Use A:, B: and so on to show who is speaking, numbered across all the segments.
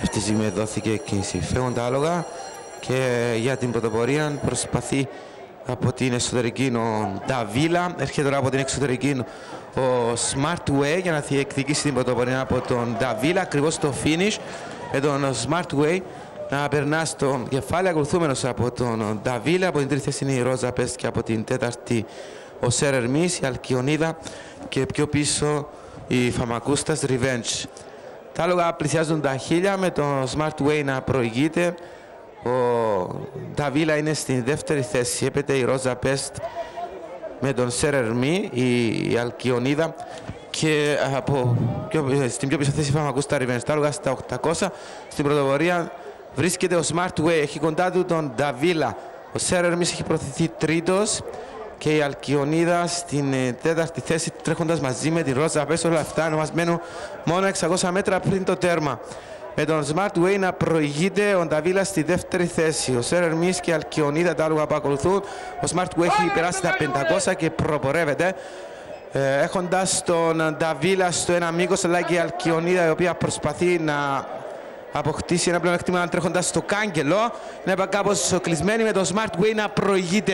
A: Αυτή τη στιγμή δόθηκε κίνηση. Φεύγουν τα άλογα και για την πρωτοπορία προσπαθεί από την εσωτερική ο Νταβίλα. Έρχεται τώρα από την εξωτερική ο Smartway για να διεκδικήσει την πρωτοπορία από τον Νταβίλα. Ακριβώς στο finish με τον Smartway να περνά στο κεφάλι, ακολουθούμενος από τον Νταβίλα. Από την τρίτη θέση είναι η Ρόζα Πέστ και από την τέταρτη ο Σερ Ερμής, η Αλκιονίδα και πιο πίσω η Φαμακούστας Revenge. Τα άλογα πλησιάζουν τα 1000 με τον Smartway να προηγείται. Ο Νταβίλα είναι στην δεύτερη θέση. Έπεται η Ρόζα Πέστ με τον Σερ Ερμή, η Αλκιονίδα και στην πιο πίσω θέση η Φαμακούστα Revenge. Τα άλογα στα 800. Στην πρωτοπορία βρίσκεται ο Smartway. Έχει κοντά του τον Νταβίλα. Ο Σερ Ερμής έχει προωθηθεί τρίτος και η Αλκιονίδα στην τέταρτη θέση, τρέχοντας μαζί με τη Ρόζα Πέστ. Όλα αυτά μας μένουν μόνο 600 μέτρα πριν το τέρμα. Με τον Smartway να προηγείται ο Νταβίλα στη δεύτερη θέση. Ο Σερ Ερμής και η Αλκιονίδα τα άλογα που ακολουθούν. Ο Smartway έχει περάσει τα 500 και προπορεύεται. Έχοντας τον Νταβίλα στο ένα μήκος, αλλά και η Αλκιονίδα η οποία προσπαθεί να αποκτήσει ένα πλεονέκτημα τρέχοντας στο κάγκελο. Είναι κάπως κλεισμένη με τον Smartway να προηγείται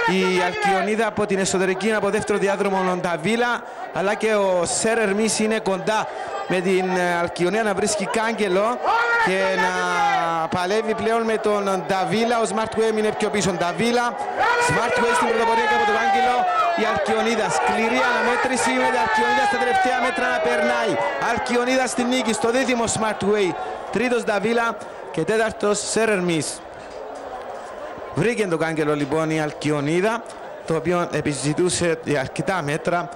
A: η Αλκιονίδα από την εσωτερική, από δεύτερο διάδρομο τον Νταβίλα, αλλά και ο Σερ Ερμής είναι κοντά με την Αλκιονίδα να βρίσκει κάγκελο και να παλεύει πλέον με τον Νταβίλα. Ο Smartway είναι πιο πίσω. Νταβίλα, Smartway στην πρωτοπορία και από το κάγκελο η Αλκιονίδα. Σκληρή αναμέτρηση με την Αλκιονίδα στα τελευταία μέτρα να περνάει. Αλκιονίδα στην νίκη, στο δίδυμο Smartway. Τρίτος Νταβίλα και τέταρτος Σερ Ερμής. Βρήκε το κάγκελο λοιπόν η Αλκιονίδα, το οποίο επιζητούσε για αρκετά μέτρα.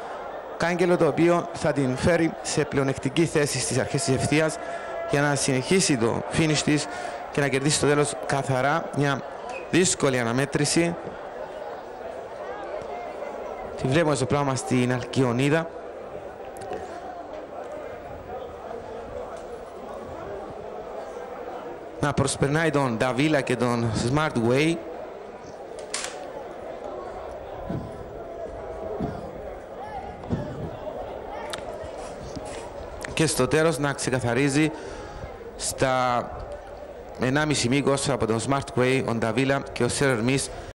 A: Κάγκελο το οποίο θα την φέρει σε πλεονεκτική θέση στις αρχές της ευθείας για να συνεχίσει το finish της και να κερδίσει στο τέλος καθαρά. Μια δύσκολη αναμέτρηση. Τη βλέπουμε στο πράγμα στην Αλκιονίδα. Να προσπερνάει τον Νταβίλα και τον Smartway. Και στο τέλος να ξεκαθαρίζει στα 1,5 μήκος από τον Smartway, ο Νταβίλα και ο Σερ Ερμής